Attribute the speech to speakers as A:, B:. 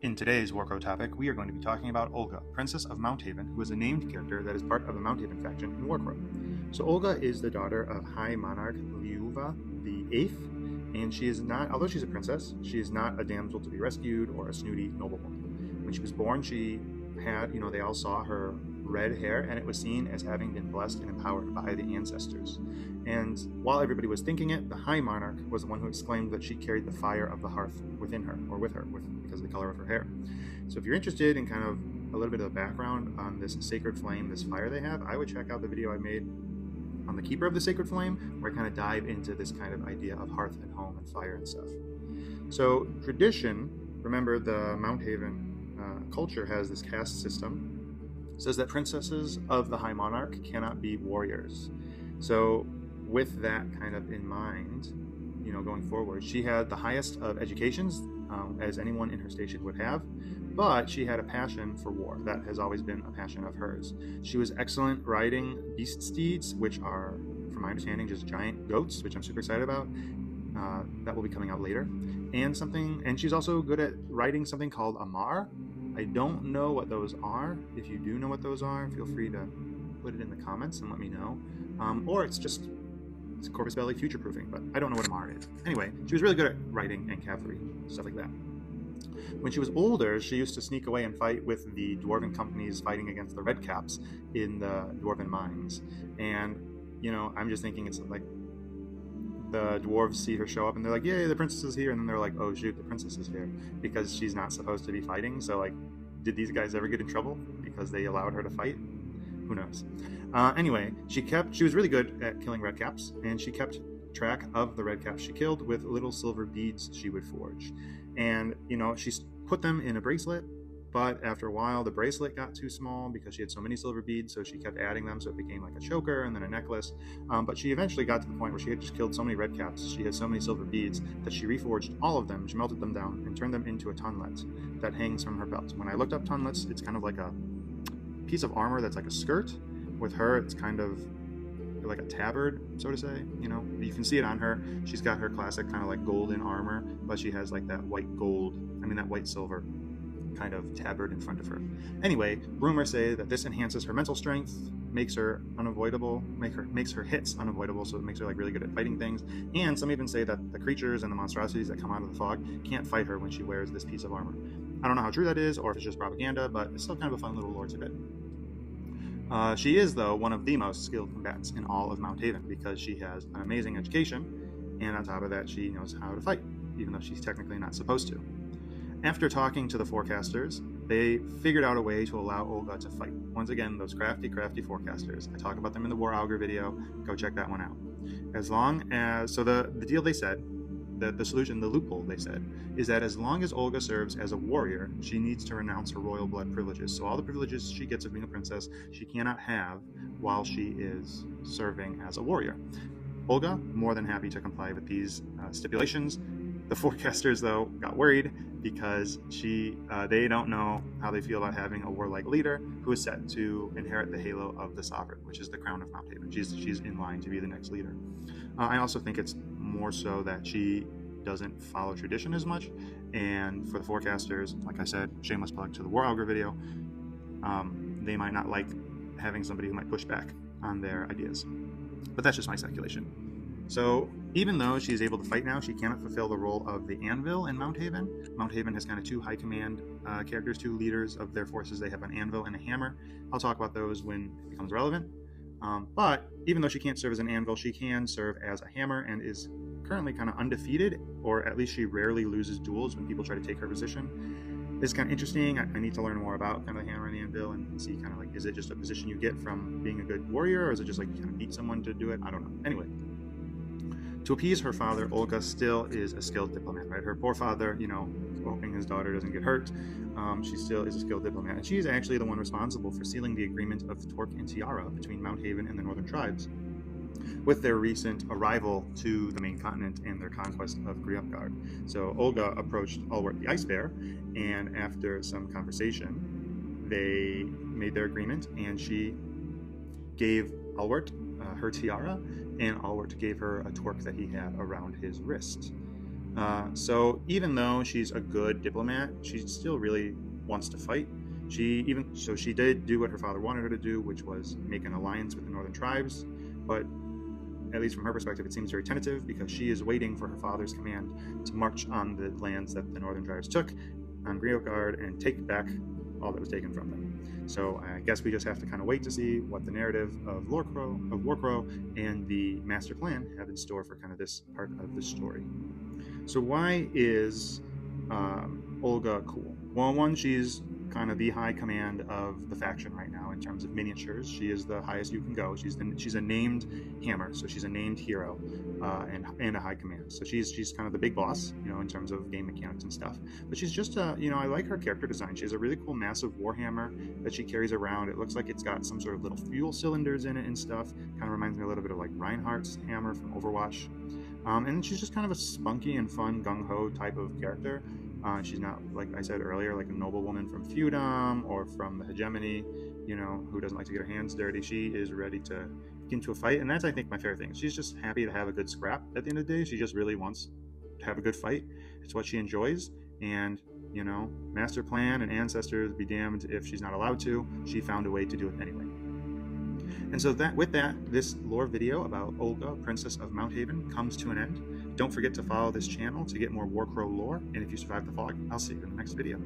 A: In today's Warcrow topic, we are going to be talking about Olga, Princess of Mounthaven, who is a named character that is part of the Mounthaven faction in Warcrow. So Olga is the daughter of High Monarch Liuva the Eighth, and she is not, although she's a princess, she is not a damsel to be rescued or a snooty noblewoman. When she was born, she had, they all saw her red hair, and it was seen as having been blessed and empowered by the ancestors. And while everybody was thinking it, the High Monarch was the one who exclaimed that she carried the fire of the hearth within her, or with her, because of the color of her hair. So if you're interested in kind of a little bit of the background on this sacred flame, this fire they have, I would check out the video I made on the Keeper of the Sacred Flame, where I kind of dive into this kind of idea of hearth and home and fire and stuff. So tradition, remember the Mounthaven culture has this caste system, says that princesses of the High Monarch cannot be warriors. So with that kind of in mind, going forward, she had the highest of educations as anyone in her station would have, but she had a passion for war. That has always been a passion of hers. She was excellent riding beast steeds, which are, from my understanding, just giant goats, which I'm super excited about. That will be coming out later. And she's also good at riding something called a mar. I don't know what those are. If you do know what those are, feel free to put it in the comments and let me know. Or it's Corvus Belli future-proofing, but I don't know what a mar is. Anyway, she was really good at riding and cavalry, stuff like that. When she was older, she used to sneak away and fight with the dwarven companies fighting against the redcaps in the dwarven mines. And, I'm just thinking it's like the dwarves see her show up and they're like, yay, the princess is here. And then they're like, oh shoot, the princess is here, because she's not supposed to be fighting. So like, did these guys ever get in trouble because they allowed her to fight? Who knows? Anyway, she was really good at killing redcaps, and she kept track of the redcaps she killed with little silver beads she would forge. And, she put them in a bracelet, but after a while the bracelet got too small because she had so many silver beads, so she kept adding them, so it became like a choker and then a necklace. But she eventually got to the point where she had just killed so many redcaps, she had so many silver beads, that she reforged all of them, she melted them down and turned them into a tonlet that hangs from her belt. When I looked up tonlets, it's kind of like a piece of armor that's like a skirt. With her, it's kind of like a tabard, so to say. You can see it on her. She's got her classic kind of like golden armor, but she has like that white silver kind of tabard in front of her. Anyway, rumors say that this enhances her mental strength, makes her unavoidable, makes her hits unavoidable, so it makes her like really good at fighting things. And some even say that the creatures and the monstrosities that come out of the fog can't fight her when she wears this piece of armor. I don't know how true that is, or if it's just propaganda, but it's still kind of a fun little lore tidbit. She is, though, one of the most skilled combatants in all of Mounthaven, because she has an amazing education, and on top of that, she knows how to fight, even though she's technically not supposed to. After talking to the forecasters, they figured out a way to allow Olga to fight. Once again, those crafty forecasters. I talk about them in the War Augur video. Go check that one out. The deal they said, the solution, the loophole they said, is that as long as Olga serves as a warrior, she needs to renounce her royal blood privileges. So all the privileges she gets of being a princess, she cannot have while she is serving as a warrior. Olga, more than happy to comply with these stipulations. The forecasters, though, got worried because they don't know how they feel about having a warlike leader who is set to inherit the halo of the sovereign, which is the crown of Mounthaven. She's in line to be the next leader. I also think it's more so that she doesn't follow tradition as much, and for the forecasters, like I said, shameless plug to the War Augur video, they might not like having somebody who might push back on their ideas. But that's just my speculation. So even though she's able to fight now, she cannot fulfill the role of the anvil in Mounthaven. Mounthaven has kind of two high command characters, two leaders of their forces. They have an anvil and a hammer. I'll talk about those when it becomes relevant. But even though she can't serve as an anvil, she can serve as a hammer and is currently kind of undefeated, or at least she rarely loses duels when people try to take her position. It's kind of interesting. I need to learn more about kind of the hammer and the anvil and see kind of like, is it just a position you get from being a good warrior, or is it just like you kind of beat someone to do it? I don't know. Anyway, to appease her father, Olga still is a skilled diplomat, right? Her poor father, hoping his daughter doesn't get hurt, she still is a skilled diplomat. And she's actually the one responsible for sealing the agreement of Torque and Tiara between Mounthaven and the Northern Tribes, with their recent arrival to the main continent and their conquest of Griupgard. So Olga approached Alwart the Ice Bear, and after some conversation, they made their agreement, and she gave Alwart her tiara, and Alwart gave her a torque that he had around his wrist. So even though she's a good diplomat, she still really wants to fight. She did do what her father wanted her to do, which was make an alliance with the northern tribes, but at least from her perspective, it seems very tentative because she is waiting for her father's command to march on the lands that the northern tribes took on Guard and take back all that was taken from them. So I guess we just have to kind of wait to see what the narrative of Warcrow and the master plan have in store for kind of this part of the story. So why is Olga cool? Well, one, she's kind of the high command of the faction right now in terms of miniatures. She is the highest you can go. She's a named hammer, so she's a named hero and a high command. So she's kind of the big boss, in terms of game mechanics and stuff. But she's just I like her character design. She has a really cool massive warhammer that she carries around. It looks like it's got some sort of little fuel cylinders in it and stuff. Kind of reminds me a little bit of like Reinhardt's hammer from Overwatch. And she's just kind of a spunky and fun gung-ho type of character. She's not, like I said earlier, like a noblewoman from feudom or from the hegemony, who doesn't like to get her hands dirty. She is ready to get into a fight, and that's, I think, my favorite thing. She's just happy to have a good scrap at the end of the day. She just really wants to have a good fight. It's what she enjoys, and, master plan and ancestors be damned if she's not allowed to. She found a way to do it anyway. And so this lore video about Olga, Princess of Mounthaven, comes to an end. Don't forget to follow this channel to get more Warcrow lore, and if you survive the fog, I'll see you in the next video.